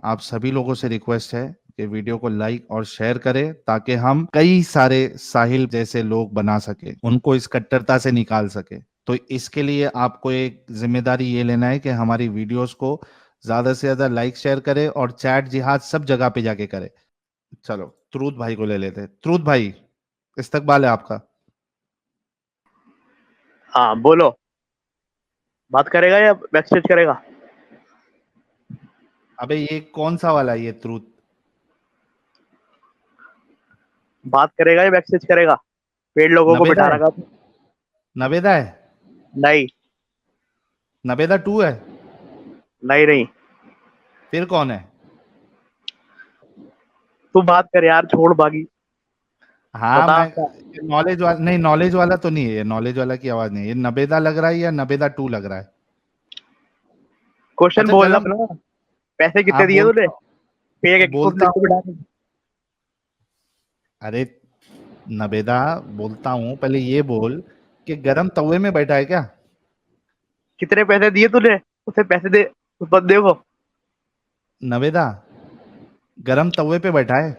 आप सभी लोगों से रिक्वेस्ट है कि वीडियो को लाइक और शेयर करें ताकि हम कई सारे साहिल जैसे लोग बना सके, उनको इस कट्टरता से निकाल सके। तो इसके लिए आपको एक जिम्मेदारी ये लेना है कि हमारी वीडियोस को ज्यादा से ज्यादा लाइक शेयर करें और चैट जिहाद सब जगह पे जाके करें। चलो त्रुत भाई को ले लेते हैं। त्रुत भाई, इस्तकबाल है आपका। हाँ बोलो। बात करेगा या मैसेज करेगा? अबे ये कौन सा वाला है ये त्रुत? बात करेगा या मैसेज करेगा? पेड़ लोगों को नबेदा बिठा है? रखा था। नबेदा है? नहीं। नबेदा 2 है? नहीं नहीं। फिर कौन है? तू बात कर यार, छोड़ बागी। हाँ बता। मैं, नॉलेज वाला नहीं, नॉलेज वाला तो नहीं है ये, नॉलेज वाला की आवाज नहीं है ये। नबेदा लग रहा है या नबेदा 2 लग रहा है? क्वेश्चन अच्छा बोलना गरम, अपना। पैसे कितने आप दिए तूने? बोलता पेड़ को बोलता लिस्ट हूँ। बिठा के। अरे नबेदा, बोलता हूँ, पहले ये बोल कि गरम तवे में बैठा है क्या? कितने पैसे दिए तूने? उसे पैसे दे उस बंदे को। नबेदा, गरम तवे पे बैठा है?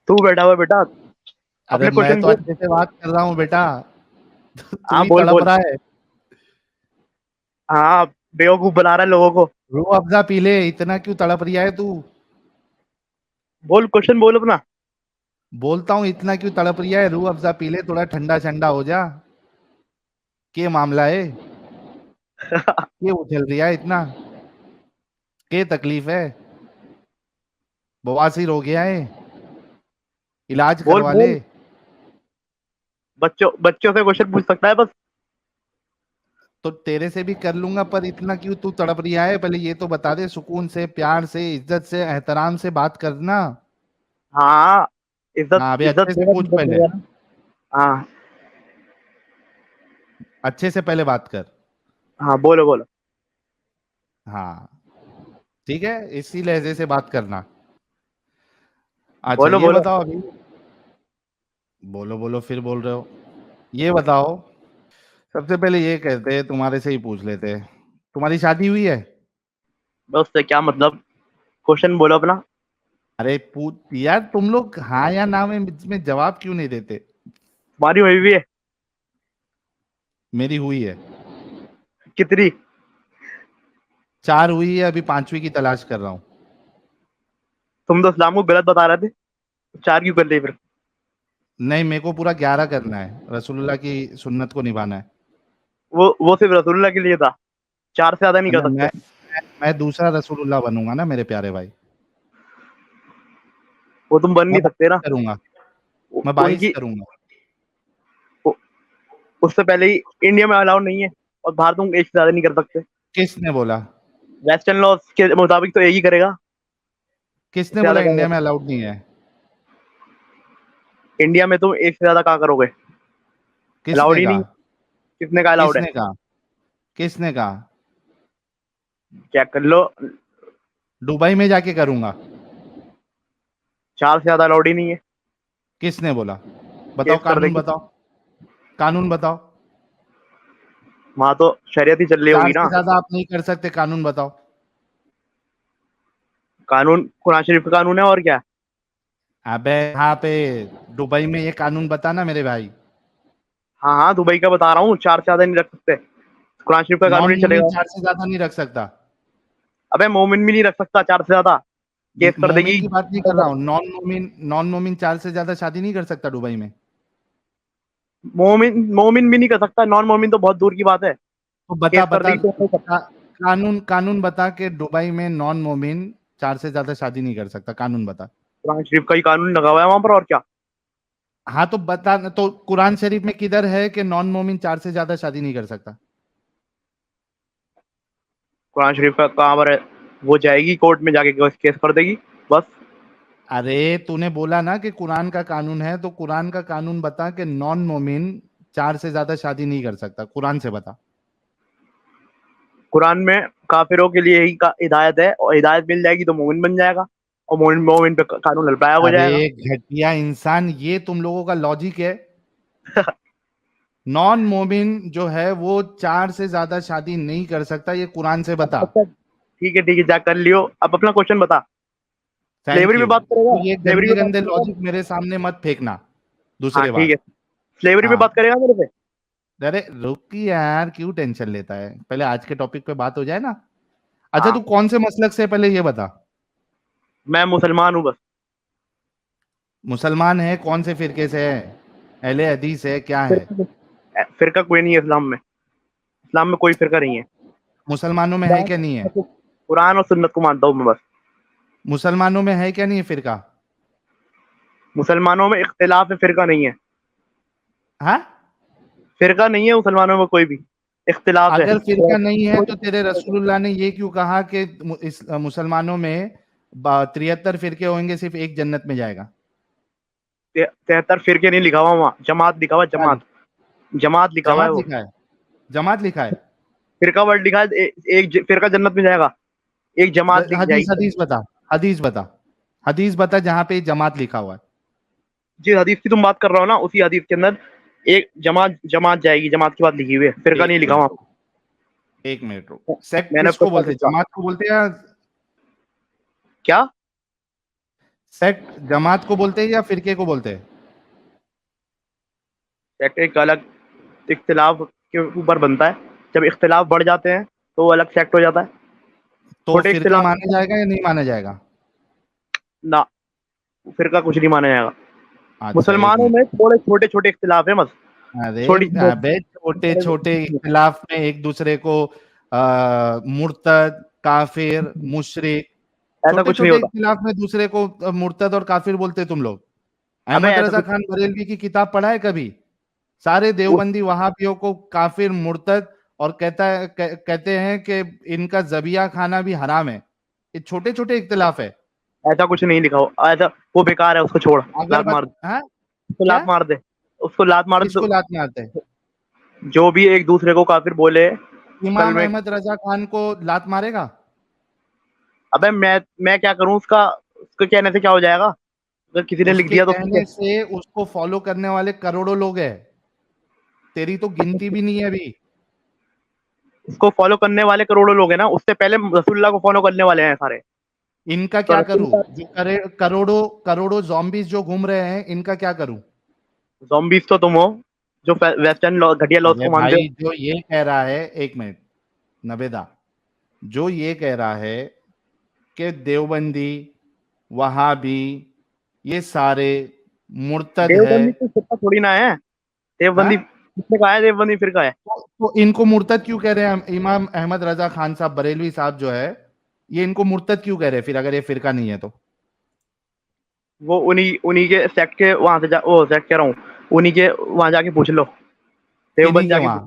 तू बैठा हुआ है बेटा। अरे अपने मैं क्वेश्चन तो बोल। अच्छे से बात कर रहा हूँ बेटा। तू हाँ ही बोल तड़प बोल। रहा है। हाँ। बेवकूफ बना रहा है लोगों को। रूह अफ़ज़ा पी ले, इतना क्यों तड़प रिया है तू? बोल, क्वेश्चन बोल अपना। बोलता हूँ इतना क्यों तड़प रिया है? रूह अफ़ज़ा पी ले, थोड़ा ठंडा ठंडा हो जा। के मामला है? के उछल रिया है इतना? के तकलीफ है? बवासीर हो गया है? इलाज बोल करवा ले। बोल। बच्चों बच्चों से क्वेश्चन पूछ सकता है बस। तो तेरे से भी कर लूंगा, पर इतना क्यों तू तड़प रिया है? पहले ये तो बता दे। सुकून से, प्यार से, इज्जत से, एहतराम से बात करना। हाँ। इज्जत हाँ अबे इज्जत अच्छे से देगा तो पूछ इज्जत पहले। देगा ना। हाँ। अच्छे से पहले बात कर। हाँ बोलो बोलो। हाँ ठीक है, इसी लहजे से बात करना। अच्छा बोलो ये बोलो। बताओ अभी। बोलो बोलो फिर बोल रहे हो। ये बताओ, सबसे पहले ये कहते हैं, तुम्हारे से ही पूछ लेते हैं, तुम्हारी शादी हुई है? बस उससे क्या मतलब? क्वेश्चन बोलो अपना। अरे पूछ यार, तुम लोग हाँ या ना में जवाब क्यों नहीं देते? तुम्हारी हुई भी है? मेरी हुई है। कितनी? 4 हुई है, अभी 5वीं की तलाश कर रहा हूँ। तुम तो इस्लाम को गलत बता रहे थे। 4 क्यों कर ली फिर? नहीं, मेरे को पूरा 11 करना है, रसूलुल्लाह की सुन्नत को निभाना है। वो सिर्फ रसूलुल्लाह के लिए था। 4 से ज्यादा नहीं कर मैं सकते। मैं मैं दूसरा रसूलुल्लाह बनूंगा ना मेरे प्यारे भाई। वो तुम बन मैं नहीं सकते 22 ना। करूंगा। मैं 22 उनकी करूंगा। उ- उससे पहले ही इंडिया में अलाउड नहीं है। और बाहर तुम एक से ज्यादा नहीं कर सकते। किसने बोला? वेस्टर्न लॉ के मुताबिक तो एक ही करेगा। किसने इससे बोला ज्यादा इंडिया करेगा? में अलाउड नहीं है? इंडिया में तुम एक से ज्यादा कहाँ करोगे? अलाउड किसने ही कहा? नहीं। कितने का अलाउड है? किसने कहा? किसने कहा? चेक कर लो। दुबई में जाके करूंगा। 4 से ज्यादा अलाउड ही नहीं है। किसने बोला? बताओ, केस कर कानून देंगे। बताओ। कानून बताओ। वहां तो शरीयत ही चल रही होगी 4 ना। से ज्यादा आप नहीं कर सकते, कानून बताओ। कानून कुरान शरीफ का कानून है, और क्या? अबे यहाँ पे दुबई में ये कानून बता ना मेरे भाई। हाँ हाँ, दुबई का बता रहा हूँ, 4 से ज्यादा नहीं रख सकते। कुरान शरीफ का कानून नॉन नहीं मोमिन चलेगा। 4 से ज्यादा नहीं रख सकता। अबे मोमिन भी नहीं रख सकता 4 से ज्यादा। केस कर मोमिन देगी। की बात नहीं कर रहा हूँ, नॉन मोमिन 4 से ज्यादा शादी नहीं कर सकता दुबई में। मोमिन मोमिन भी नहीं कर सकता, नॉन मोमिन तो बहुत दूर की बात है। तो बता केस कर बता, देगी तो नहीं कर सकता। कानून कानून बता के दुबई में नॉन मोमिन 4 से ज्यादा शादी नहीं कर सकता, कानून बता। कुरान शरीफ का ही कानून लगा हुआ है वहां पर, और क्या? हाँ तो बता, तो कुरान शरीफ में किधर है कि नॉन मोमिन 4 से ज्यादा शादी नहीं कर सकता? कुरान शरीफ का कहाँ पर है? वो जाएगी कोर्ट में जाके केस कर देगी। बस। अरे तूने बोला ना कि कुरान का कानून है, तो कुरान का कानून बता कि नॉन मोमिन 4 से ज्यादा शादी नहीं कर सकता, कुरान से बता। कुरान में काफिरों के लिए ही हिदायत है, और हिदायत मिल जाएगी तो मोमिन बन जाएगा। और मोमिन मोमिन पे कानून लड़ाया हो अरे जाएगा। घटिया इंसान, ये तुम लोगों का लॉजिक है। नॉन मोमिन जो है वो 4 से ज्यादा शादी नहीं कर सकता, ये कुरान से बता। अच्छा ठीक है, जा कर लियो। अब अपना क्वेश्चन बता। थैंक स्लेवरी पे यू। बात करेगा? तो ये स्लेवरी गंदे पे बात गंदे करेगा? लॉजिक मेरे सामने मत फेंकना। हाँ दूसरी ठीक है। बात, स्लेवरी पे बात हाँ, करेगा मेरे से? अरे रुक यार, क्यों टेंशन लेता है, पहले आज के टॉपिक पे बात हो जाए ना। अच्छा, तू हाँ, कौन से मसलक से है, पहले ये बता। मैं मुसलमान हूँ बस। मुसलमान है, कौन से फिरके से है, अहले हदीस है, क्या है? फिरका फिरका कोई नहीं है इस्लाम में। इस्लाम में कोई फिरका नहीं है। मुसलमानों में है क्या, नहीं है? कुरान और सुन्नत को मानता हूँ मैं बस। मुसलमानों में है क्या, नहीं है फिरका? मुसलमानों में इख्तिलाफ है, फिरका नहीं है। हाँ, फिरका नहीं है मुसलमानों में कोई भी, इख्तिलाफ है। अगर फिरका नहीं है तो तेरे रसूलुल्लाह ने ये क्यों कहा कि इस मुसलमानों में 73 फिरके होंगे, सिर्फ एक जन्नत में जाएगा? 73 फिरके नहीं लिखा हुआ वहाँ, जमात लिखा हुआ है, क्या जमात। जमात लिखा हुआ है जमात वो। लिखा है? जमात लिखा है? फिरका वर्ड लिखा है, एक फिरका जन्नत में जाएगा, एक जमात दिख हदीस जाएगी। हदीस बता, हदीस बता, हदीस बता जहां पे जमात लिखा हुआ है। जिस हदीस की तुम बात कर रहे हो ना, उसी हदीस के अंदर एक जमात जमात जाएगी, जमात की बात लिखी हुई है, फिरका एक नहीं लिखा मिनट हुआ। रुक, एक मिनट रुक। सेक्ट मैंने किसको पूछा बोलते हैं, किसका? जमात को बोलते हैं या क्या? सेक्ट जमात को बोलते हैं या फिरके को बोलते हैं? सेक्ट एक अलग इख्तिलाफ के ऊपर बनता है। जब इख्तिलाफ बढ़ जाते हैं तो वो अलग सेक्ट हो जाता है। तो छोटे फिरका इख्तिलाफ माना जाएगा या नहीं माना जाएगा? ना, फिरका कुछ नहीं माना जाएगा। अच्छा, एक मुसलमानों मिनट। में थोड़े छोटे छोटे इख्तिलाफ है बस। अरे छोटी अबे, छोटे छोटे इख्तिलाफ में एक दूसरे को मुर्तद, काफिर, मुशरिक, ऐसा छोटे कुछ नहीं छोटे होता। इख्तिलाफ में दूसरे को मुर्तद और काफिर बोलते तुम लोग। अबे अहमद ऐसा रजा कुछ खान बरेलवी की किताब पढ़ा है कभी? सारे उस देवबंदी वहाबियों को काफिर, मुर्तद और कहते हैं कि इनका जबिया खाना भी हराम है। ये छोटे छोटे इख्तिलाफ है। ऐसा कुछ नहीं लिखा हो ऐसा। वो बेकार है, उसको छोड़। अगर लात मार दे। हाँ, उसको क्या? लात मार दे। उसको लात मार दे किसको तो। लात मारते हैं? जो भी एक दूसरे को काफिर बोले कल इमाम में। अहमद रजा खान को लात मारेगा? अबे मैं क्या करूं उसका? उसके कहने से क्या हो जाएगा? अगर किसी ने लिख उसके दिया तो कहने से उसको फॉलो करने वाले करोड़ों लोग हैं। तेरी तो गिनती भी नहीं है अभी। उसको फॉलो करने वाले करोड़ों लोग हैं ना, उससे पहले रसूलुल्लाह को फॉलो करने वाले हैं सारे। इनका तो क्या करूं, रसूलुल्लाह जो करोड़ों करोड़ों zombies जो घूम रहे हैं, इनका क्या करूं? ज़ॉम्बीज़ तो तुम हो, जो वेस्टर्न लॉ घटिया लॉज अरे को मानते भाई, हो। जो ये कह रहा है, एक मिनट, नवेदा, जो ये कह रहा है कि देवबंदी, वहाबी, ये सारे मुर्तद है, देवबंदी कोई फिरका थोड़ी ना है। देवबंदी हाँ, किसने कहा है देवबंदी फिरका है? तो इनको मुर्तद क्यों कह रहे हैं? इमाम अहमद रजा खान साहब बरेलवी साहब जो है, ये इनको मुर्तद क्यों कह रहे हैं फिर, अगर ये फिरका नहीं है तो? वो उन्हीं उन्हीं के सेक्ट के वहां से ओ सेक्ट कह रहा हूँ, उन्हीं के वहां जाके पूछ लो। किन्हीं देवबंद के जाके वहां?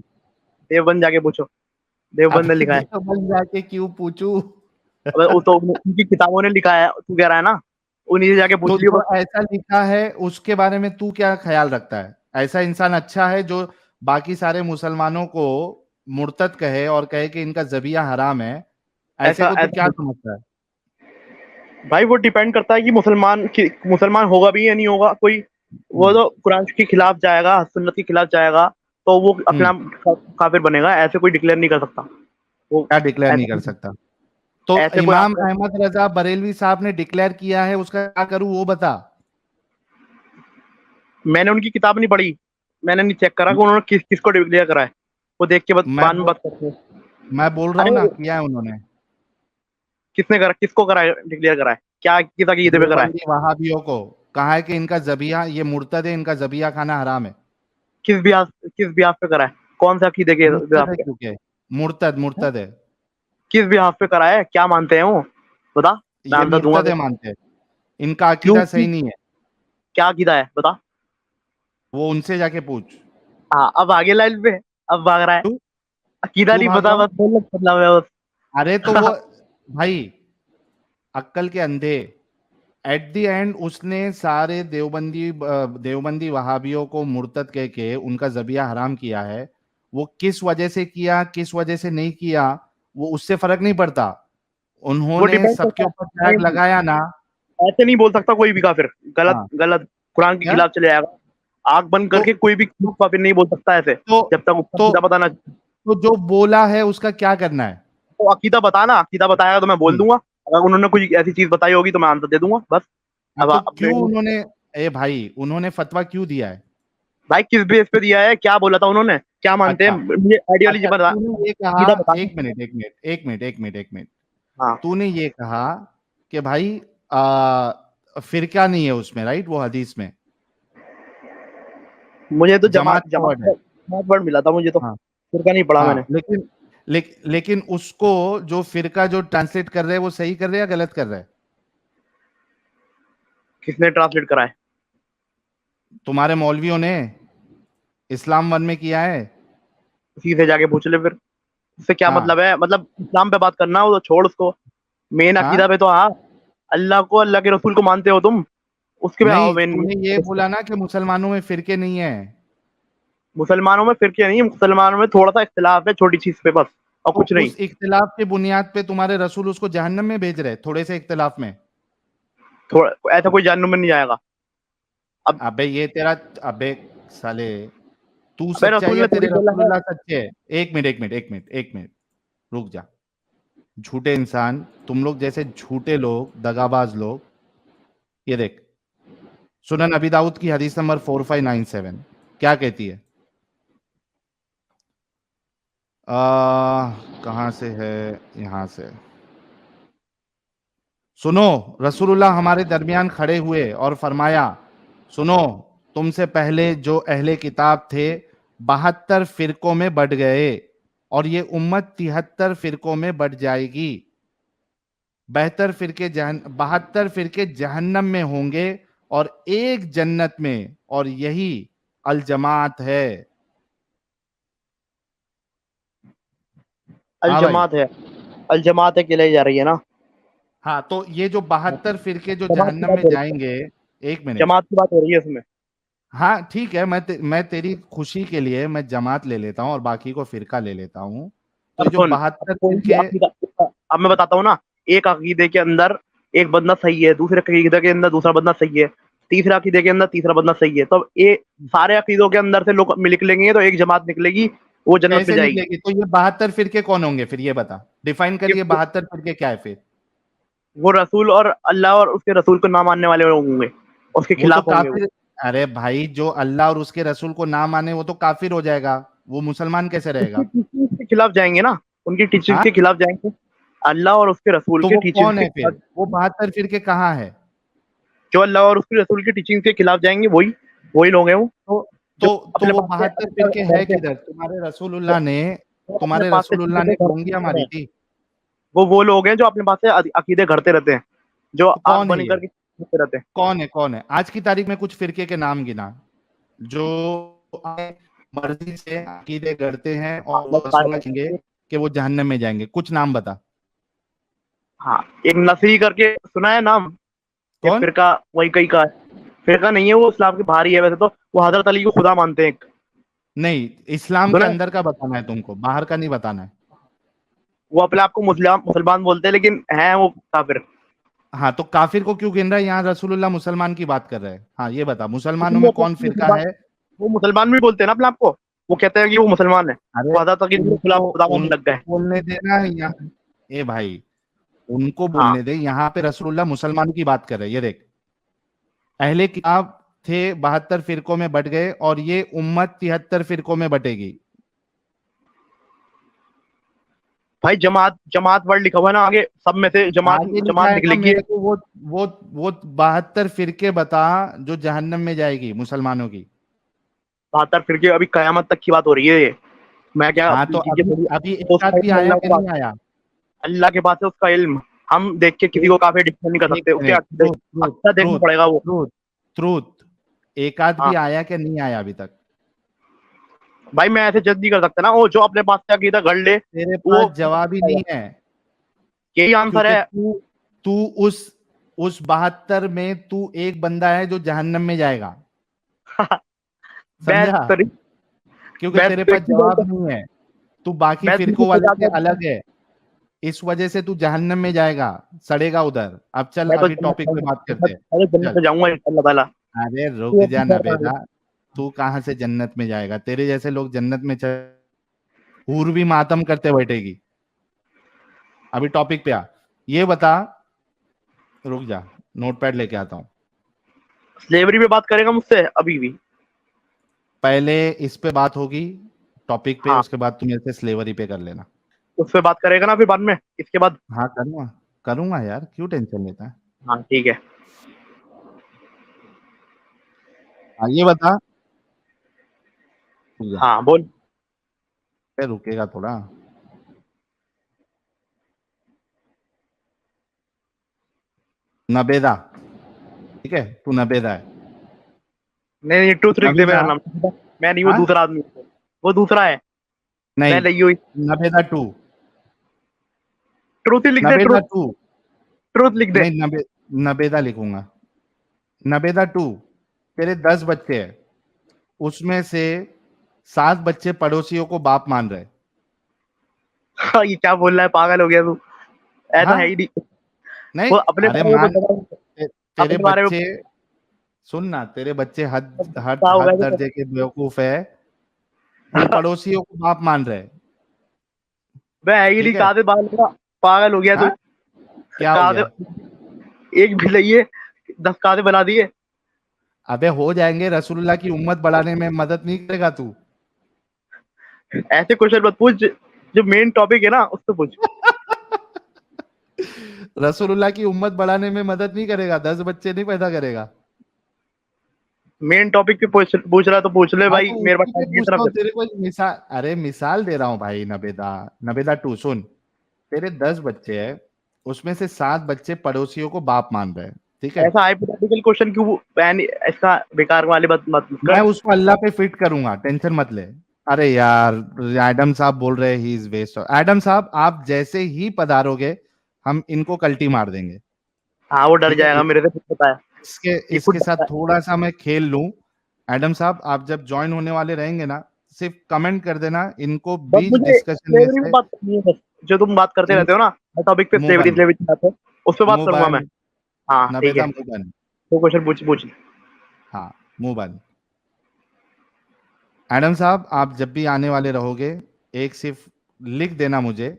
देवबंद जाके पूछो। देवबंद अब ने लिखा है। देवबंद जाके क्यों पूछूं? अबे वो तो उनकी किताबों ने लिखा है, तू कह रहा है ना। उन्हीं से जाके पूछ तो लियो जो बस। ऐसा लिखा है उसके बारे में तू क्या ख्याल रखता है? ऐसा इंसान अच्छा है जो बाकी सारे मुसलमानों को मुर्तद कहे और कहे कि इनका जबिया हराम है? ऐसे ऐसा को तू ऐसा क्या नहीं। समझता है? भाई वो डिपेंड करता है कि मुसलमान होगा भी या नहीं होगा कोई। वो हम्म। तो कुरान के खिलाफ जाएगा, सुन्नत के खिलाफ जाएगा, तो वो अपना हम्म। काफिर बनेगा। ऐसे कोई डिक्लेयर नहीं कर सकता वो। क्या डिक्लेयर नहीं कर ऐसे सकता? तो ऐसे कोई इमाम आपको। अहमद रजा बरेलवी साहब ने डिक्लेयर किया है, उसका क्या करूं वो बता। मैंने उनकी किताब नहीं पढ़ी। मैंने नहीं चेक करा कि उन्होंने किसको डिक्लेयर करा है। वो देख के मैं बाद में बोल बात करते हैं। मैं बोल रहा हूँ ना, अरे किया है उन्होंने। किसने करा, किसको करा है, डिक्लेयर करा है? क्या किस अकीदे पे करा है? देवबंदी वहाबियों को कहा है कि इनका जबिया, ये मुर्तद है, इनका जबिया खाना हराम है। किस बिहाफ पे करा है? कौन सा अकीदे के मुर्तद बिहाफ है पे? क्योंकि मुर्तद मुर्तद है। किस बिहाफ पे करा है, क्या मानते हैं वो? बता। मैं ये आंसर दूंगा मुर्तद है मानते हैं। इनका क्यों अकीदा सही नहीं है। क्या अकीदा है बता। वो उनसे जाके पूछ। हाँ, अब आगे लाइन पे। अब भाग रहा है। क्यों? अकीदा क्यों नहीं भाग पता, रहा हूँ? बस बोल मतलब है बस। अरे तो वो, भाई, अक्कल के अंधे, एट द एंड उसने सारे देवबंदी वहाबियों को मुर्तद कह के उनका जबिया हराम किया है। वो किस वजह से किया, किस वजह से नहीं किया, वो उससे फर्क नहीं पड़ता। वो उन्होंने डिपेंड सबके करता ऊपर है। टैग नहीं, लगाया ना। ऐसे नहीं बोल सकता कोई भी काफिर। गलत हाँ, गलत। कुरान के क्या? खिलाफ चले जाएगा। आंख बंद तो करके कोई भी काफिर नहीं बोल सकता ऐसे। तो जब तक उसका तो सीधा पता ना। तो जो बोला है उसका क्या करना है? तो अकीदा बता ना, अकीदा बताएगा तो मैं बोल दूंगा, अगर उन्होंने कुछ ऐसी चीज बताई होगी तो मैं आंसर दे दूंगा बस। हाँ, अब तो अब क्यों उन्होंने, ए भाई उन्होंने फतवा क्यों दिया है? भाई किस बेस पे दिया है, क्या बोला था उन्होंने, क्या मानते हैं, अच्छा, मुझे आइडियोलॉजी अच्छा बता, तूने ये कहा, अकीदा बता। एक मिनट एक मिनट एक मिनट एक मिनट एक मिनट, हाँ तूने ये कहा कि भाई आ, फिरका नहीं है उसमें, राइट, वो हदीस में मुझे तो जमात जमात का जमात वर्ड है। जमात वर्ड मिला था मुझे तो, हाँ, फिर का नहीं पढ़ा मैंने। हाँ, लेकिन उसको जो फिरका जो ट्रांसलेट कर रहे हैं वो सही कर रहे हैं या गलत कर रहे हैं? किसने ट्रांसलेट करा है? तुम्हारे मौलवियों ने इस्लाम वन में किया है। उसी से जाके पूछ ले फिर, इससे क्या हाँ, मतलब है, मतलब इस्लाम पे बात करना हो तो छोड़ उसको, मेन अकीदा हाँ, पे तो हाँ, अल्लाह को, अल्लाह के रसूल को मानते हो तुम, उसके पे आओ नहीं मेन। तूने ये बोला ना कि मुसलमानों में फिरके नहीं है, मुसलमानों में फिरके नहीं, मुसलमानों में थोड़ा सा इख्तिलाफ है छोटी चीज पे बस, और तो कुछ नहीं। उस इख्तिलाफ की बुनियाद पे तुम्हारे रसूल उसको जहन्नम में भेज रहे, थोड़े से इख्तिलाफ में। थोड़ा ऐसा कोई जहन्नुम में नहीं जाएगा। अब अबे ये तेरा, अबे साले, तू अबे सच्चा है रसूल या ने तेरे थोड़ी बोला है। रसूलुल्लाह सच्चे है? एक मिनट एक मिनट एक मिनट एक मिनट, रुक जा। झूठे इंसान, तुम लोग जैसे झूठे लोग, दगाबाज लोग, ये देख, सुनन अबी दाऊद की हदीस नंबर 4597 क्या कहती है? कहाँ से है, यहां से सुनो। रसूलुल्लाह हमारे दरमियान खड़े हुए और फरमाया, सुनो, तुमसे पहले जो अहले किताब थे 72 फिरकों में बट गए और ये उम्मत 73 फिरकों में बट जाएगी। 72 फिरके जहन्नम में होंगे और एक जन्नत में, और यही अल जमात है। अल हाँ भाई, जमात है, अल जमात है के लिए जा रही है ना। हाँ, तो ये जो 72 फिरके जो जमात की जहन्नम बात में हो रही है, जाएंगे, एक मिनट, जमात की बात हो रही है इसमें। हाँ ठीक है, मैं तेरी खुशी के लिए मैं जमात ले लेता हूँ और बाकी को फिरका ले लेता हूँ। तो अब ये जो सुन, अब 72 कोई भी फिरके, अकीदा, अब मैं बताता हूँ ना, एक अकीदे के अंदर एक बंदा सही है, दूसरे अकीदे के अंदर दूसरा बंदा सही है, तीसरे अकीदे के अंदर तीसरा बंदा सही है, तो ये सारे अकीदों के अंदर से लोग निकलेंगे तो एक जमात निकलेगी, वो जन्नत में कैसे जाएगी। निकलेगी? तो ये 72 फिरके कौन होंगे फिर, ये बता, डिफाइन कि करिए 72 फिरके क्या है फिर। वो रसूल और अल्लाह और उसके रसूल को ना मानने वाले लोग होंगे, उसके वो तो खिलाफ होंगे वो। काफिर, अरे भाई जो अल्लाह और उसके रसूल को ना माने वो तो काफिर हो जाएगा, वो मुसलमान कैसे उसकी रहेगा? टीचिंग के खिलाफ जाएंगे ना, उनकी टीचिंग हाँ, के खिलाफ जाएंगे, अल्लाह और उसके रसूल तो के वो टीचिंग कौन के है खिलाफ। फिर, वो 72 फिरके कहाँ है? जो अल्लाह और उसके रसूल की टीचिंग के खिलाफ जाएंगे वही, वही लोग हैं वो, तो जो तो अपने वो पास से 72 अकीदा फिरके है गढ़ते हैं, किधर? तुम्हारे रसूलुल्लाह जो ने, जो अपने तुम्हारे पास से रसूलुल्लाह अकीदे ने गढ़ते टोंगियां रहते मारी हैं, थी? वो लोग हैं जो अपने पास से अकीदे गढ़ते रहते हैं, जो तो आग कौन है बन ये, करके गढ़ते रहते हैं। कौन है, कौन है आज की तारीख में? कुछ फिरके के नाम गिना जो अपने मर्जी से अकीदे गढ़ते हैं हाँ और वो बस रसूलुल्लाह कहेंगे कि वो जहन्नम में जाएंगे, कुछ नाम बता। हाँ, एक नसरी करके सुना है नाम, एक कौन? फिरका, वही कहीं का है, फिरका नहीं है वो, इस्लाम के बाहर ही है वैसे तो, वो हजरत अली को खुदा मानते हैं एक। नहीं, इस्लाम के सुना है? अंदर का बताना है तुमको, बाहर का नहीं बताना है। वो अपने आप को मुस्लिम मुसलमान बोलते हैं लेकिन हैं वो काफिर। हाँ, तो काफिर को क्यों गिन रहा है? यहाँ रसूलुल्लाह मुसलमान की बात कर रहे हैं। हाँ ये बता, मुसलमानों लेकिन में कौन फिरका है? वो मुसलमान भी बोलते हैं ना अपने आप को, वो कहते हैं कि वो मुसलमान है, अरे वो हजरत अली के खिलाफ उनको खुदा मानने लग उनको गए। बोलने देना या, ए भाई, उनको हाँ बोलने दे। यहाँ पे रसूलुल्लाह मुसलमान की बात कर रहे हैं, ये देख, अहले किताब थे 72 फिरकों में बट गए और ये उम्मत 73 फिरकों में बटेगी। भाई, जमात जमात वर्ड लिखा हुआ है ना आगे, सब में से जमात आगे लिखा जमात है ना, निकलेगी। मेरे को वो 72 फिरके बता जो जहन्नम में जाएगी मुसलमानों की। 72 फिर के अभी कयामत तक की बात हो रही है ये, मैं क्या हाँ, तो ये अभी थोड़ी, अभी तो एक उसका आध भी इल्म आया अल्लाह कि के पास, नहीं आया? अल्लाह के पास है उसका इल्म, हम देख के किसी एक को काफिर डिफाइन नहीं कर एक सकते, उसके मिनट, अकीदे, ट्रूथ ट्रूथ अकीदा देखना ट्रूथ पड़ेगा वो। ट्रूथ ट्रूथ, एक आध भी हाँ आया कि नहीं आया अभी तक? भाई, मैं ऐसे जज नहीं कर सकता ना, वो जो अपने पास से अकीदा गढ़ ले तेरे वो, पास जवाब ही नहीं है, यही आंसर क्योंकि है। तू तू उस 72 में तू एक बंदा है जो जहन्नम में जाएगा, बहस समझा? करी, क्योंकि बहस तेरे तो पास एक ही जवाब बोलते हैं, नहीं है, तू बाकी बहस फिरकों बिल्कुल वाले सजा से कर, अलग है, इस वजह से तू जहन्नम में जाएगा, सड़ेगा उधर। अब चल, मैं तो अभी टॉपिक पे बात करते हैं। मैं तो जन्नत चल, में जाऊंगा इंशाल्लाह ताला। अरे रुक तू जा अपनी ना शर्त आ बेटा, गया। तू कहाँ से जन्नत में जाएगा? तेरे जैसे लोग जन्नत में चल, हूर भी मातम करते बैठेगी। अभी टॉपिक पे आ, ये बता, रुक जा, नोटपैड लेके आता हूँ। स्लेवरी पे बात करेगा मुझसे अभी भी? पहले इस पे बात होगी, टॉपिक पे, हाँ, उसके बाद तुम ऐसे स्लेवरी पे कर लेना। उस पे बात करेगा ना फिर बाद में, इसके बाद? हाँ करूँगा, करूँगा यार, क्यों टेंशन लेता है। हाँ ठीक है। हाँ ये बता, रुक जा, हाँ बोल। अरे रुकेगा थोड़ा। नबेदा, ठीक है, तू नबेदा है। नहीं नहीं, ट्रूथ लिख दे नबेदा, मेरा नाम। मैं नहीं, वो हाँ दूसरा आदमी है। वो दूसरा है। मैं नहीं, नहीं हुई। नबेदा टू, ट्रूथ ही लिख दे, नबेदा ट्रूथ। टू, ट्रूथ लिख दे। नहीं नबेदा लिखूंगा। नबेदा टू, तेरे 10 बच्चे हैं, उसमें से 7 बच्चे पड़ोसियों को बाप मान रहे। हाँ, ये क्या बोल रहा है, पागल हो गया तू? ऐसा है हाँ ही नहीं। नहीं, वो अपने अरे बारे में मान, बता। तेरे अपने बारे में बच्चे, सुन ना, तेरे बच्चे हद हद क्या होगा हद तो? दर्जे के बेवकूफ है, वो पड़ोसियों को बाप मान रहे। मैं है ही नहीं, ठीक है, कहा से बाल का? पागल हो गया तू? हाँ क्या हो कहा गया। से एक भी नहीं है, 10 कहा से बना दिए? अबे हो जाएंगे, रसूलुल्लाह की उम्मत बढ़ाने में मदद नहीं करेगा तू। ऐसे क्वेश्चन मत पूछ, जो मेन टॉपिक है ना उससे पूछ। रसूलुल्लाह की उम्मत बढ़ाने में मदद नहीं करेगा, 10 बच्चे नहीं पैदा करेगा। मेन टॉपिक पे पूछ रहा है तो पूछ ले हाँ भाई, तो मेरे पास उसी पे टाइम नहीं पूछता इतना हूँ फिर। तेरे को, एक मिसाल, अरे मिसाल दे रहा हूँ भाई। नबेदा, नबेदा टू सुन, तेरे 10 बच्चे हैं, उसमें से 7 बच्चे पड़ोसियों को बाप मान रहे हैं, ठीक है। ऐसा हाइपोथेटिकल क्वेश्चन क्यों ऐसा बेकार वाले बात मत मत मैं कर। उसको अल्लाह पे फिट करूंगा, टेंशन मत ले। अरे यार, एडम साहब बोल रहे ही इज वेस्ट। एडम साहब, आप जैसे ही पधारोगे, हम इनको कल्टी मार देंगे। हाँ, वो डर ठीक है, जाएगा मेरे से, कुछ पता है। इसके ये खुद इसके साथ डरता है। थोड़ा सा मैं खेल लूं। एडम साहब, आप जब ज्वाइन होने वाले रहेंगे ना, सिर्फ कमेंट कर देना, इनको बस बीच मुझे डिस्कशन में स्लेवरी में से। बात करनी है बस। जो तुम बात करते इन रहते हो ना, टॉपिक पे मुंह स्लेवरी बंद, स्लेवरी की बात है, उस पर बात मुंह करूंगा मैं। बंद, हाँ ठीक नबेदा है। मुंह बंद। तो क्वेश्चन पूछ पूछ। हाँ, मुंह बंद। एडम साहब, आप जब भी आने वाले रहोगे, एक सिर्फ लिख देना मुझे,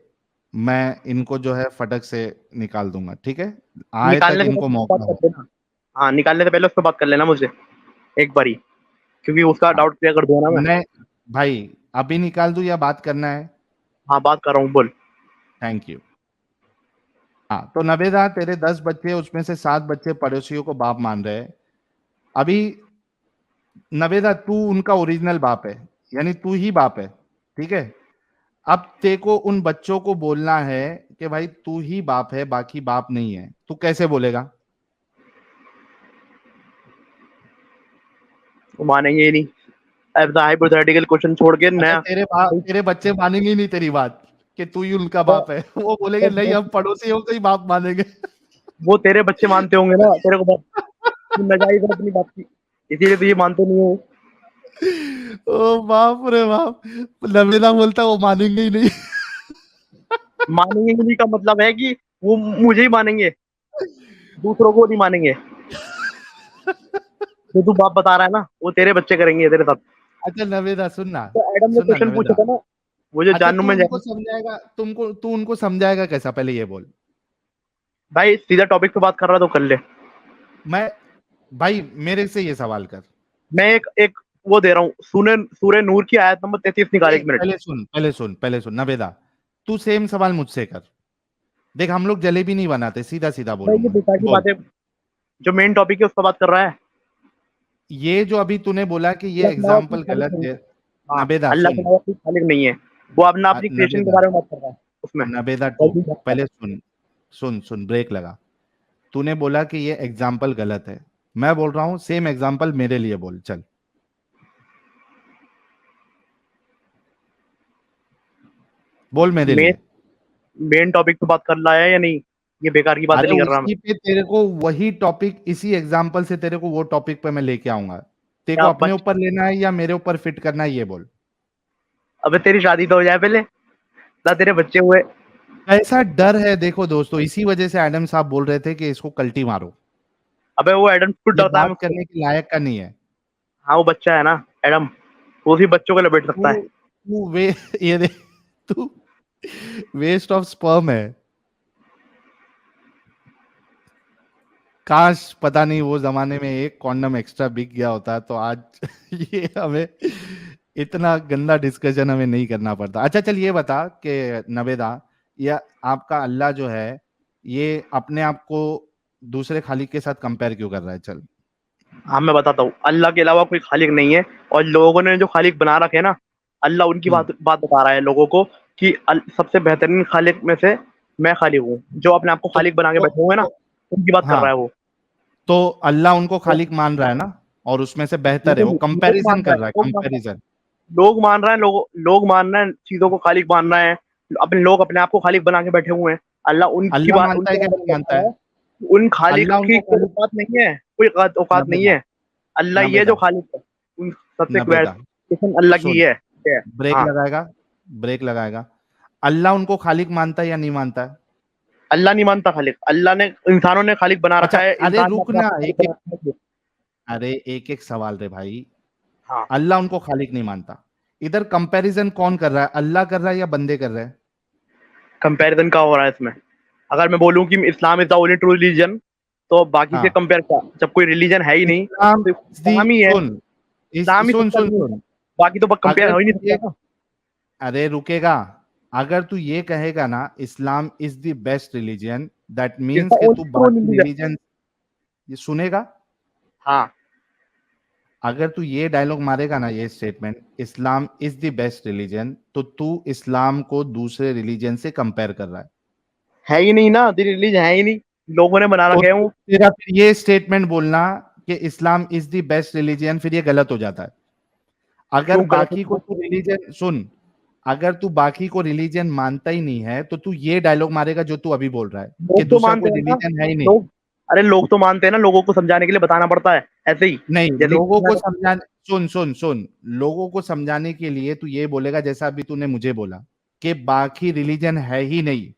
मैं इनको जो है फटक से निकाल दूंगा, ठीक है। आए तक निकालने से इनको पहले बात मौका कर हो। देना। हाँ, निकालने से पहले उस पर बात कर लेना मुझसे एक बारी, क्योंकि उसका हाँ, डाउट क्लियर कर दूंगा ना मैं। मैं, भाई अभी निकाल दूं या बात करना है। हाँ, बात कर रहा हूँ, बोल। Thank you. हाँ तो नबेदा, तेरे 10 बच्चे, उसमें से 7 बच्चे पड़ोसियों को बाप मान रहे हैं। अभी नबेदा, तू उनका ओरिजिनल बाप है, यानी तू ही बाप है, ठीक है। अब ते को उन बच्चों को बोलना है कि भाई तू ही बाप है, बाकी बाप नहीं है। तू कैसे बोलेगा। वो मानेंगे ही नहीं। ऐसा हाइपोथेटिकल क्वेश्चन छोड़ के अरे नया। तेरे बच्चे मानेंगे ही नहीं तेरी बात कि तू ही उनका वो बाप है। वो बोलेंगे नहीं, हम पड़ोसियों को ही बाप मानेंगे। वो तेरे बच्चे मानते होंगे ना तेरे को बात। तू नजायज है अपनी बात की, इसीलिए तो ये मानते नहीं हो। ओ बाप रे बाप, नबेदा बोलता वो मानेंगे ही नहीं। मानेंगे ही नहीं का मतलब है कि वो मुझे ही मानेंगे, दूसरों को नहीं मानेंगे। जो तू बाप बता रहा है ना, वो तेरे बच्चे करेंगे तेरे साथ। अच्छा नवेदा, सुनना, तो एडम ने सुनना क्वेश्चन पूछा नवेदा। था ना, वो जो अच्छा जानू तू में उनको जानू। समझाएगा, तू उनको समझाएगा कैसा, पहले ये बोल। भाई सीधा टॉपिक पे बात कर रहा तो कर ले। मैं, भाई मेरे से ये सवाल कर। मैं एक एक वो दे रहा हूँ, सूर्य सूर्य नूर की आयत नंबर 33 निकाल, पहले 1 मिनट। पहले सुन नवेदा, तू सेम सवाल मुझसे कर। देख, हम लोग जलेबी नहीं बनाते, सीधा सीधा भाई ये बोलूंगा, बेकार की बोल। बात है। जो मेन टॉपिक है उस पर बात कर रहा है। ये जो अभी तूने बोला कि ये अल्लाह के अलावा कोई एग्जाम्पल खालिक गलत नहीं है। है। हाँ, नबेदा अल्लाह के सुन, अलावा कोई खालिक नहीं है। वो अपना अपनी क्रिएशन के नबेदा, बारे में बात कर रहा है उसमें। नबेदा टू, गलती बात कर। पहले सुन, सुन ब्रेक लगा। तूने बोला कि ये एग्जाम्पल गलत है, मैं बोल रहा हूं सेम एग्जाम्पल मेरे लिए बोल, चल बोल मेरे मेन लिए। मेन टॉपिक पे बात कर रहा है या नहीं, ये बेकार की बातें अरे नहीं कर रहा मैं। उसी पे तेरे को वही टॉपिक, इसी एग्जाम्पल से तेरे को वो टॉपिक पे मैं लेके आऊंगा। तेरे को क्या अपने बच। ऊपर लेना है या मेरे ऊपर फिट करना है, ये बोल। अबे तेरी शादी तो हो जाए पहले, ना तेरे बच्चे हुए। ऐसा डर है, देखो दोस्तों, इसी वजह से एडम साहब बोल रहे थे कि इसको कल्टी मारो। अबे वो एडम खुद ये डरता है बात मुझसे। करने के लायक का नहीं है। हाँ, वो बच्चा है ना एडम, वो उसी बच्चों को लपेट सकता तू है। तू वे ये देख, तू वेस्ट ऑफ स्पर्म है, काश पता नहीं वो जमाने में एक कॉन्डम एक्स्ट्रा बिक गया होता तो आज ये हमें इतना गंदा डिस्कशन हमें नहीं करना पड़ता। अच्छा चल ये बता कि नवेदा, या आपका अल्लाह जो है ये अपने आप को दूसरे खालिक के साथ कंपेयर क्यों कर रहा है? चल हाँ मैं बताता हूँ, अल्लाह के अलावा कोई खालिक नहीं है। और लोगों ने जो खालिक बना रखे हैं ना, अल्लाह उनकी हम्म बात बात बता रहा है लोगों को कि सबसे बेहतरीन खालिक में से मैं खालिक हूँ। जो अपने आप को तो, खालिक बना के बैठे हुए हैं ना, उनकी बात कर हाँ, रहा है वो। तो अल्लाह उनको तो खालिक मान रहा है ना, और उसमें से बेहतर है, वो नहीं, लोग कंपैरिजन मान रहा कर है, रहा है, लोग मान रहा है, कंपैरिजन। लोग मान रहे हैं, लोग मान रहे हैं, चीजों को खालिक मान रहे हैं। अपने लोग अपने आप को खालिक बना के बैठे हुए हैं। अल्लाह उनकी अल्लाह बात मानता है उनके कि बारे में नहीं बता मानता रहा है? है। उन खालिक अल्लाह की उनको कोई खालिक, औकात नहीं है, कोई औकात नहीं नबेदा, है। अल्लाह ही है जो नबेदा, खालिक है। उन सबसे नबेदा, बेस्ट किस्म अल्लाह की सुन, है। क्या है? ब्रेक हाँ, लगाएगा, ब्रेक लगाएगा। अल्लाह उनको खालिक मानता है या नहीं मानता है? अल्लाह नहीं मानता खालिक। अल्लाह ने, इंसानों ने खालिक बना अच्छा, रखा है, अरे इंसान ने रुक अपने आप ना, को खालिक एक बना एक, रखा है। अरे एक एक सवाल रे भाई। हाँ, अल्लाह उनको खालिक नहीं मानता, इधर कंपैरिजन कौन कर रहा है, अल्लाह कर रहा है या बंदे कर रहे हैं? कंपैरिजन का हो रहा है इसमें। अगर मैं बोलूँ कि Islam is the only true religion, तो बाकी से हाँ, कंपेयर क्या, जब कोई रिलीजन है ही नहीं इस्लाम तो इज दी, इस्लाम ही है। सुन, इस्लाम ही सुन सच्चा सुन दीन है। सुन, बाकी तो कंपेयर अगर हो ही नहीं तू ये, सकता ना। अरे रुकेगा, अगर तू ये कहेगा ना Islam is the best religion, that is means the कि ओनली तू ट्रू बाकी रिलीजन। रिलीजन, ये सुनेगा? हाँ, अगर तू ये डायलॉग मारेगा ना, ये statement, Islam is the best religion, तो तू इस्लाम को दूसरे रिलीजन से कंपेयर कर रहा है। है ही नहीं ना, रिलीजन है ही नहीं, लोगों ने बना तो रखे हैं वो। तेरा फिर ये स्टेटमेंट बोलना कि Islam is the best religion, फिर ये गलत हो जाता है। अगर क्यों गलत बाकी को है? तू रिलीजन सुन, अगर तू बाकी को रिलीजन मानता ही नहीं है तो तू ये डायलॉग मारेगा जो तू अभी बोल रहा है कि लोग तो दूसरा मानते कोई हैं ना, रिलीजन है ही नहीं। लोग, अरे लोग तो मानते हैं ना, लोगों को समझाने के लिए बताना पड़ता है ऐसे ही। नहीं, जैसे लोगों कि को समझाने, सुन सुन सुन, लोगों को समझाने के लिए तू ये बोलेगा जैसा अभी तूने मुझे बोला कि बाकी रिलीजन है ही नहीं।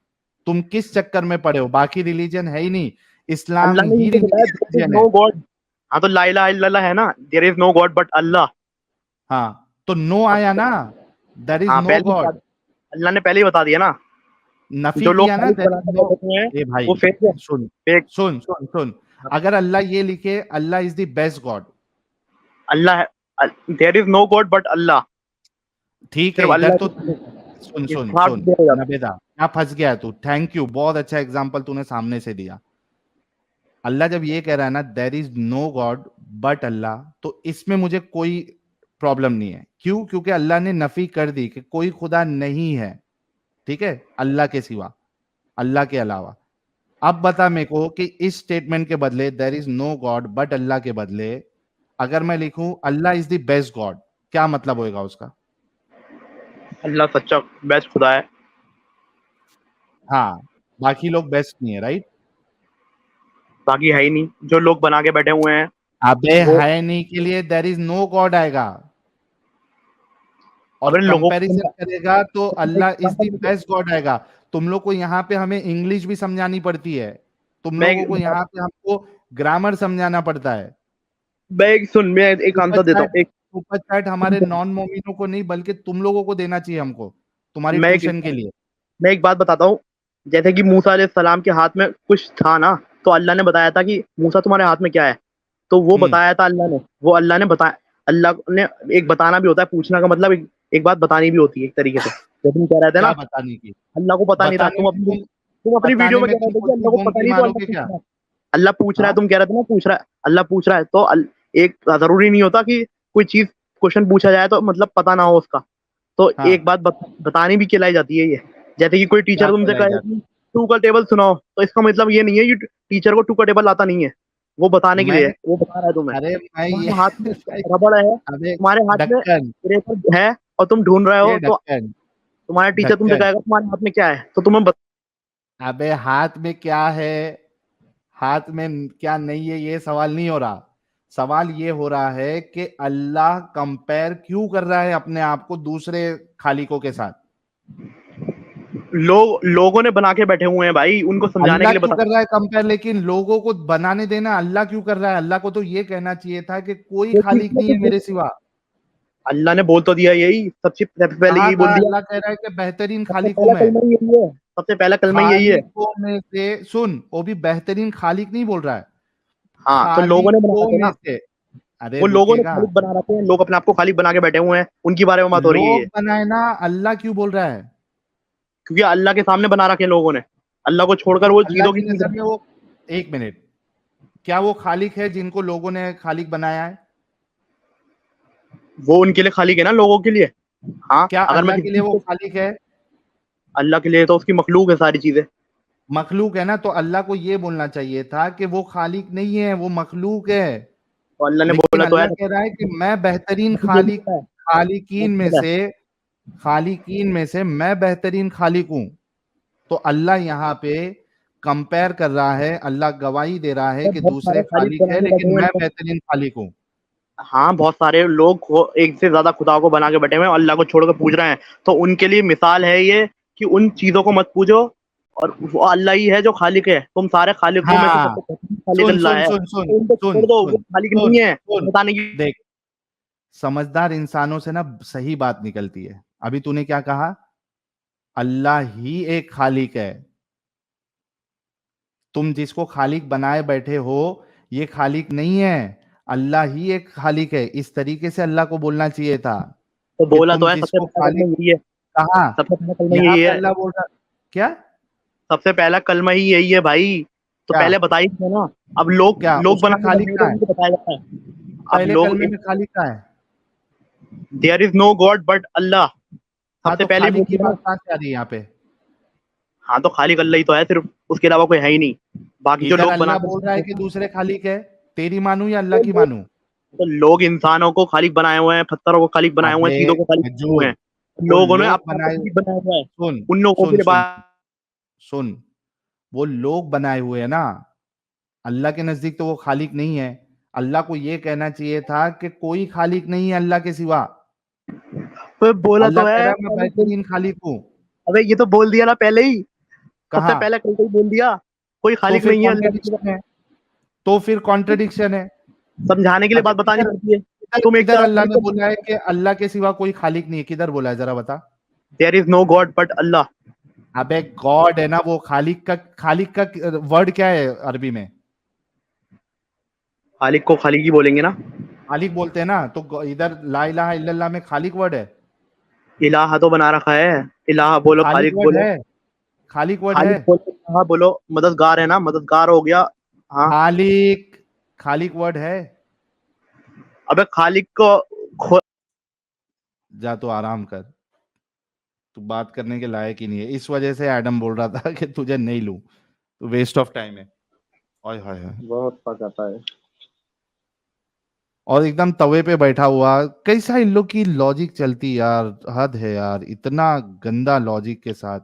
तुम किस चक्कर में पड़े हो? बाकी रिलीजन है ही नहीं, इस्लाम अल्लाह ने ही मुझे बताया देयर इज रिलीजन है। No god. हाँ, तो ला इलाहा इल्लल्लाह है ना, there is no god but Allah. हाँ, तो नो अब आया ना, देयर इज हाँ, नो पहले ही बता गॉड, दिया। अल्लाह ने पहले ही बता दिया ना। नफी जो लोग किया ना, खालिक देयर बना इज के नो। बैठे हुए हैं, ए वो भाई, फेक है। सुन फेक। सुन सुन सुन, अगर अल्लाह ये लिखे Allah is the best god, Allah, there is no god but Allah, ठीक है, सिर्फ इधर अल्लाह तो, की। सुन इस सुन फ्रॉड सुन, दिया जाता है। नबेदा, क्या फंस गया है तू? थैंक यू, बहुत अच्छा एग्जांपल तूने सामने से दिया। अल्लाह जब ये कह रहा है ना there is no god but Allah, तो इसमें मुझे कोई प्रॉब्लम नहीं है। क्यों? क्योंकि अल्लाह ने नफी कर दी कि कोई खुदा नहीं है, ठीक है, अल्लाह के सिवा, अल्लाह के अलावा। अब बता मेरे को कि इस स्टेटमेंट के बदले there is no god but Allah के बदले अगर मैं लिखूं Allah is the best god, क्या मतलब होएगा उसका? अल्लाह सच्चा बेस्ट खुदा है। हाँ, बाकी लोग बेस्ट नहीं है, राइट? बाकी है ही नहीं, जो लोग बना के बैठे हुए हैं अबे वो। है नहीं के लिए देर इज नो गॉड आएगा, और अपने लोगों को कंपैरिजन करेगा तो मैं एक अल्लाह इज द एग्जांपल देता हूँ। बेस्ट गॉड आएगा। तुम लोग को यहाँ पे हमें इंग्लिश भी समझानी पड़ती है, तुम लोगों को यहाँ पे हमको ग्रामर समझाना पड़ता है। मैं एक सुपर आंसर देता चैट, हूँ। एक सुपर चैट हमारे नॉन मोमिनों को नहीं बल्कि तुम लोगों को देना चाहिए हमको, तुम्हारी मैं एक ट्यूशन के लिए। मैं एक बात बताता हूँ। जैसे कि मूसा अलैहिस्सलाम के हाथ में कुछ था ना, तो अल्लाह ने बताया था कि मूसा तुम्हारे हाथ में क्या है। तो वो हम्म, बताया था अल्लाह ने, वो अल्लाह ने बताया। अल्लाह ने, एक बताना भी होता है, पूछना का मतलब एक बात बतानी भी होती है एक तरीके से। जैसे तुम कह रहे थे ना, क्या बताने की? अल्लाह को पता नहीं था। बताने में तुम, तुम अपनी वीडियो बताने में में कह रहे तुम थे कि खुद अल्लाह को को पता गोमती नहीं, तो अल्लाह मारोगे पूछ क्या? रहा है। अल्लाह पूछ रहा है, हाँ, तुम कह रहे थे ना पूछ रहा है, अल्लाह पूछ रहा है, तो एक जरूरी नहीं होता कि कोई चीज, क्वेश्चन पूछा जाए तो मतलब पता ना हो उसका। तो एक हाँ, बात बतानी भी खिलाई जाती है ये। जैसे कि कोई क्या टीचर तुमसे कहलाई कहे जाती? कि टू का टेबल सुनाओ, तो इसका मतलब ये नहीं है कि टीचर को टू का टेबल आता नहीं है। वो बताने के लिए मैं, है, वो बता रहा है तुम्हें। अरे मैं ये तुम्हारे हाथ में भाई, रबड़ है, अबे तुम्हारे हाथ में ढक्कन, इरेजर है, और तुम ढूंढ रहे ये हो, तो ढक्कन, तुम्हारा टीचर तुमसे ढक्कन, कहेगा तुम्हारे हाथ में क्या है, तो तुम्हें अबे हाथ में क्या है, हाथ में क्या नहीं है, ये सवाल नहीं हो रहा। सवाल ये हो रहा है कि अल्लाह कंपेयर क्यों कर रहा है अपने आप को दूसरे खालिकों के साथ? लोगों ने बना के बैठे हुए हैं भाई, उनको समझाने के अल्लाह लिए क्यों बता। कर रहा है कंपेयर, लेकिन लोगों को बनाने देना? अल्लाह क्यों कर रहा है? अल्लाह को तो ये कहना चाहिए था कि कोई वो चीज खालिक में नहीं है कुछ, मेरे सिवा। अल्लाह ने बोल तो दिया यही, सबसे पहले कहा यही बोल कहा दिया। अल्लाह कह रहा है कि बेहतरीन सबसे खालिकों पहला में, कलमा ही यही है, सबसे पहला कलमा ही यही है। खालिकों में से, सुन, वो भी बेहतरीन खालिक नहीं बोल रहा है, हाँ तो लोगों ने बना खालिकों रखे में ना, से, अरे वो लोगों ने रुकेगा, खालिक बना रखे हैं, लोग अपने आप को खालिक बना के बैठे हुए हैं, उनके बारे में बात हो रही है लोग ये। बनाए ना, अल्लाह क्यों बोल रहा है? क्योंकि अल्लाह के सामने बना रखे हैं लोगों ने, अल्लाह को छोड़कर वो अल्लाह चीजों की की नजर में वो, एक मिनट, क्या वो खालिक है जिनको लोगों ने खालिक बनाया है? वो उनके लिए खालिक है ना, लोगों के लिए। हाँ क्या अगर मैं अल्लाह किसी के लिए चीज वो को, खालिक है? अल्लाह के लिए तो उसकी मखलूक है सारी चीजें। मखलूक है ना, तो अल्लाह को ये बोलना चाहिए था कि वो खालिक नहीं है, वो मखलूक है। तो अल्लाह ने लेकिन बोला तो है, अल्लाह कह रहा है कि मैं बेहतरीन ये भी खालिक, पता है, खालिकीन में पता है। से, खालिकीन में से मैं बेहतरीन खालिक हूं। तो अल्लाह यहाँ पे कंपेयर कर रहा है, अल्लाह गवाही दे रहा है तो कि बहुत दूसरे सारे खालिक खालिक बना है के बैठे लेकिन हुए मैं हैं। बेहतरीन खालिक हूँ। हाँ बहुत सारे लोग एक से ज्यादा खुदा को बना के बैठे हुए हैं, अल्लाह को छोड़कर पूज रहे हैं। तो उनके लिए मिसाल है ये कि उन चीजों को मत पूजो, और वो अल्लाह ही है जो खालिक है। तुम सारे खालिकों में से हाँ, सबसे बेहतरीन खालिक सुन अल्लाह सुन है, सुन सुन तो उनको सुन छोड़ दो, वो सुन खालिक सुन नहीं है सुन, बताने की। देख, समझदार इंसानों से ना सही बात निकलती है। अभी तूने क्या कहा? अल्लाह ही एक खालिक है। तुम जिसको खालिक बनाए बैठे हो, ये खालिक नहीं है, अल्लाह ही एक खालिक है। इस तरीके से अल्लाह को बोलना चाहिए था तो कि बोला तो तुम है, सबसे जिसको पहला कलमा खालिक, यही है, कहा, सबसे पहला कलमा यहाँ यही पे है, अल्लाह बोल रहा, क्या सबसे पहला कलमा ही यही है भाई। तो क्या पहले बता ही थे ना। अब लोग क्या लोग उसमें बनाने खालिक बैठे हैं, तो का है? उनको बताया जाता है। अब पहले लोग, कलमे में खालिक का है। There is no god but Allah, हाँ, सबसे तो पहले बोल खालिक की दिया ना। बात कहाँ से आ रही है यहाँ पे? हाँ तो खालिक अल्लाह ही तो है सिर्फ, उसके अलावा कोई है ही नहीं। बाकी जो इधर लोग अल्लाह बनाते बोल रहा है हैं, कि दूसरे खालिक है। तेरी मानू या अल्लाह तो की लोग, मानू? तो लोग इंसानों को खालिक बनाए हुए हैं, पत्थरों को खालिक बनाए हुए हैं, अबे चीजों को खालिक बनाए हुए हजूर, हैं। वो लोगों ने लोग अपने आप को बनाए, खालिक बनाया हुआ है। सुन उन लोगों के सुन लिए सुन बात, सुन, वो लोग बनाए हुए हैं ना, अल्लाह के नजदीक तो वो खालिक नहीं है। अल्लाह को ये कहना चाहिए था कि कोई खालिक नहीं है अल्लाह के सिवा। बोला अल्लाह तो कह है रहा है मैं पहले बेहतरीन खालिक हूँ। अबे ये तो बोल दिया ना पहले ही, सबसे कहा? पहले कल को ही बोल दिया, कोई तो खालिक फिर नहीं है अल्लाह के सिवा। कॉन्ट्रडिक्शन है, तो फिर कॉन्ट्रडिक्शन है। समझाने के लिए अच्छा, बात बतानी किधर पड़ती है। किधर तुम एक किधर तरफ अल्लाह ने तो, बोला है कि अल्लाह के सिवा कोई खालिक नहीं है? किधर बोला है, जरा बता। There is no god but Allah. अबे गॉड है ना वो, खालिक का वर्ड क्या है अरबी में? खालिक को खालिक ही बोलेंगे ना। खालिक बोलते हैं ना, तो इधर ला इलाहा इल्लल्लाह में खालिक वर्ड है? इलाहा तो बना रखा है, इलाहा बोलो, खालिक खालिक वर्ड बोलो। है? खालिक वर्ड है? खालिक बोलो, इलाहा बोलो, मददगार है ना, मददगार हो गया। हाँ। खालिक, खालिक वर्ड है? अबे खालिक को जा तो आराम कर, तू बात करने के लायक ही नहीं है। इस वजह से एडम बोल रहा था कि तुझे नहीं लूं, तो वेस्ट ऑफ टाइम है। ओए हाय हाय, बहुत फर्क आता है। और एकदम तवे पे बैठा हुआ। कैसा इन लोग की लॉजिक चलती यार, हद है यार, इतना गंदा लॉजिक के साथ।